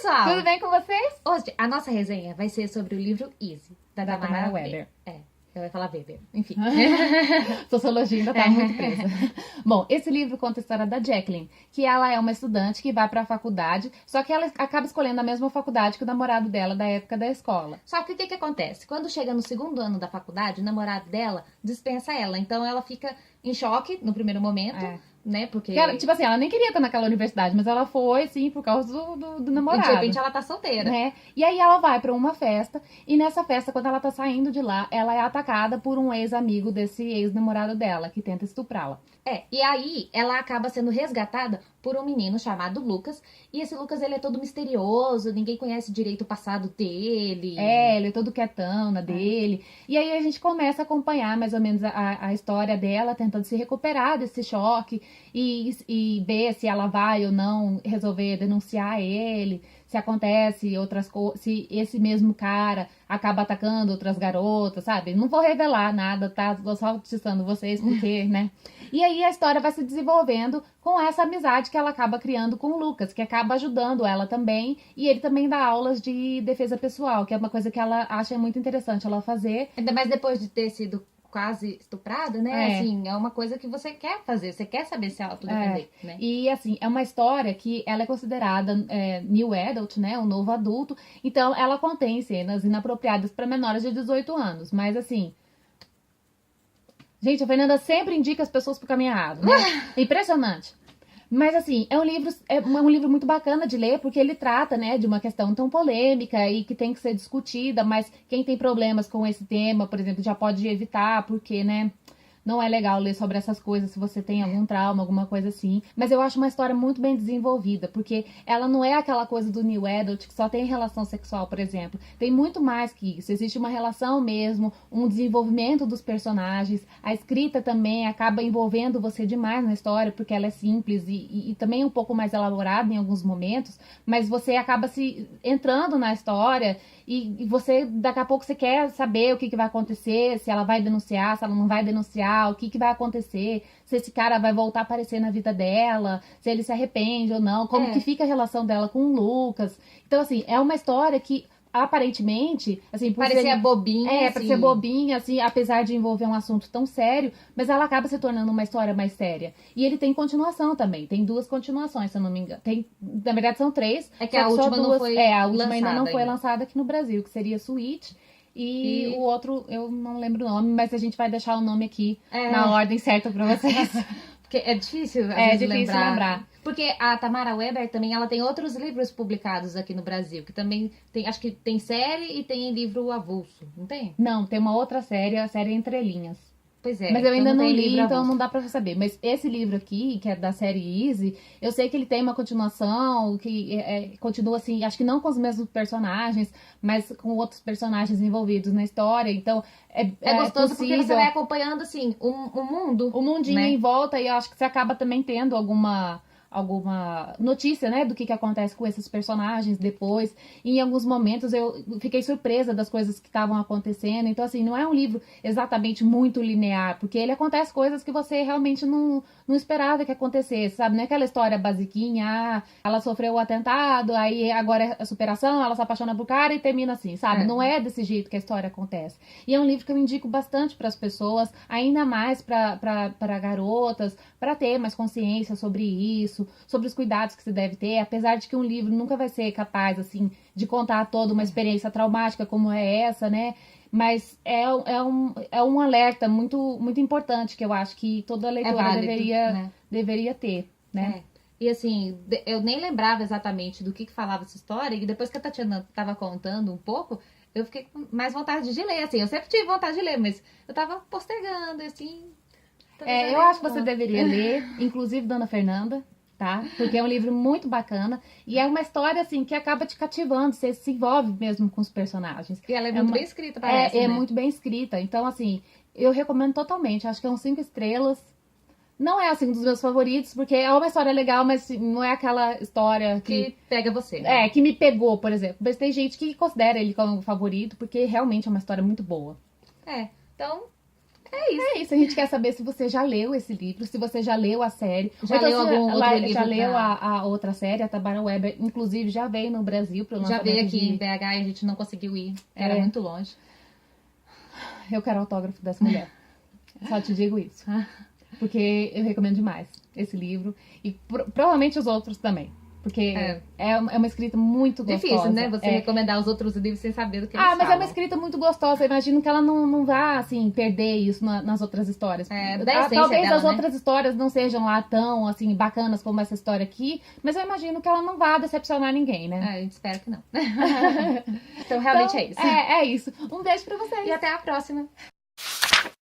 pessoal? Tudo bem com vocês? Hoje a nossa resenha vai ser sobre o livro Easy, da Tamara Weber. Eu ia falar Weber, enfim. Sociologia ainda tá muito presa. Bom, esse livro conta a história da Jacqueline, que ela é uma estudante que vai pra faculdade, só que ela acaba escolhendo a mesma faculdade que o namorado dela da época da escola. Só que o que acontece? Quando chega no segundo ano da faculdade, o namorado dela dispensa ela, então ela fica em choque no primeiro momento, né? Porque ela, tipo assim, ela nem queria estar naquela universidade, mas ela foi, sim, por causa do namorado. De repente ela tá solteira. Né? E aí ela vai pra uma festa, e nessa festa, quando ela tá saindo de lá, ela é atacada por um ex-amigo desse ex-namorado dela, que tenta estuprá-la. E aí ela acaba sendo resgatada por um menino chamado Lucas. E esse Lucas, ele é todo misterioso, ninguém conhece direito o passado dele. Ele é todo quietão na dele. E aí a gente começa a acompanhar mais ou menos a história dela, tentando se recuperar desse choque e ver se ela vai ou não resolver denunciar ele, se acontece outras coisas, se esse mesmo cara acaba atacando outras garotas, sabe? Não vou revelar nada, tá? Vou só atiçando vocês, porque, né? E aí a história vai se desenvolvendo com essa amizade que ela acaba criando com o Lucas, que acaba ajudando ela também, e ele também dá aulas de defesa pessoal, que é uma coisa que ela acha muito interessante ela fazer. Ainda mais depois de ter sido quase estuprada, né? Assim, é uma coisa que você quer fazer, você quer saber se autodefender, né? E assim, é uma história que ela é considerada new adult, né? Um novo adulto. Então, ela contém cenas inapropriadas para menores de 18 anos. Mas assim, gente, a Fernanda sempre indica as pessoas pro caminho errado, né? Impressionante. Mas assim, é um livro muito bacana de ler, porque ele trata, né, de uma questão tão polêmica e que tem que ser discutida, mas quem tem problemas com esse tema, por exemplo, já pode evitar, porque, né, não é legal ler sobre essas coisas se você tem algum trauma, alguma coisa assim. Mas eu acho uma história muito bem desenvolvida, porque ela não é aquela coisa do new adult que só tem relação sexual, por exemplo. Tem muito mais que isso. Existe uma relação mesmo, um desenvolvimento dos personagens. A escrita também acaba envolvendo você demais na história, porque ela é simples e também um pouco mais elaborada em alguns momentos, mas você acaba se entrando na história e você, daqui a pouco, você quer saber o que vai acontecer, se ela vai denunciar, se ela não vai denunciar, o que vai acontecer, se esse cara vai voltar a aparecer na vida dela, se ele se arrepende ou não, como que fica a relação dela com o Lucas. Então, assim, é uma história que, aparentemente, assim, parecia bobinha, pra ser bobinha, assim, apesar de envolver um assunto tão sério, mas ela acaba se tornando uma história mais séria. E ele tem continuação também, tem 2 continuações, se eu não me engano. Na verdade, são 3. É que a última não foi a última ainda não foi lançada aqui no Brasil, que seria Switch. E o outro, eu não lembro o nome, mas a gente vai deixar o nome aqui na ordem certa pra vocês. Porque é difícil, lembrar. Porque a Tamara Weber também, ela tem outros livros publicados aqui no Brasil, que também tem, acho que tem série e tem livro avulso, não tem? Não, tem uma outra série, a série Entre Linhas. Pois é. Mas eu ainda não li, então não dá pra saber. Mas esse livro aqui, que é da série Easy, eu sei que ele tem uma continuação, que continua assim, acho que não com os mesmos personagens, mas com outros personagens envolvidos na história. Então, é gostoso porque você vai acompanhando, assim, o mundo. O mundinho, né, em volta, e eu acho que você acaba também tendo alguma notícia, né, do que acontece com esses personagens depois. E em alguns momentos eu fiquei surpresa das coisas que estavam acontecendo. Então, assim, não é um livro exatamente muito linear, porque ele acontece coisas que você realmente não esperava que acontecesse, sabe? Não é aquela história basiquinha, ela sofreu o atentado, aí agora é a superação, ela se apaixona por cara e termina assim, sabe? Não é desse jeito que a história acontece. E é um livro que eu indico bastante para as pessoas, ainda mais para garotas, para ter mais consciência sobre isso, sobre os cuidados que se deve ter, apesar de que um livro nunca vai ser capaz, assim, de contar toda uma experiência traumática como é essa, né? Mas é um alerta muito, muito importante que eu acho que toda leitora válido, deveria ter, né? E assim, eu nem lembrava exatamente do que falava essa história, e depois que a Tatiana tava contando um pouco, eu fiquei com mais vontade de ler, assim, eu sempre tive vontade de ler, mas eu tava postergando, assim... eu acho que você deveria ler, inclusive Dona Fernanda, tá? Porque é um livro muito bacana e é uma história, assim, que acaba te cativando, você se envolve mesmo com os personagens. E ela é muito bem escrita, parece, né? Muito bem escrita, então, assim, eu recomendo totalmente, acho que é uns 5 estrelas. Não é, assim, um dos meus favoritos, porque é uma história legal, mas não é aquela história que pega você, né? Que me pegou, por exemplo. Mas tem gente que considera ele como favorito, porque realmente é uma história muito boa. Então... É isso, a gente quer saber se você já leu esse livro, se você já leu a série. Já ou então leu se algum outro livro já leu da- a outra série, a Tabarã Weber, inclusive já veio no Brasil pro Já lançamento veio aqui em de... BH e a gente não conseguiu ir. Era É. muito longe. Eu quero autógrafo dessa mulher. Só te digo isso. Porque eu recomendo demais esse livro. E provavelmente os outros também. Porque é uma escrita muito gostosa. Difícil, né? Você É. recomendar os outros livros sem saber do que eles Ah, mas é falam. uma escrita muito gostosa. Eu imagino que ela não vá, assim, perder isso nas outras histórias. É, da essência Talvez dela, as né? outras histórias não sejam lá tão, assim, bacanas como essa história aqui. Mas eu imagino que ela não vá decepcionar ninguém, né? É, a gente espera que não. Então, realmente Então, é isso. É isso. Um beijo pra vocês. E até a próxima.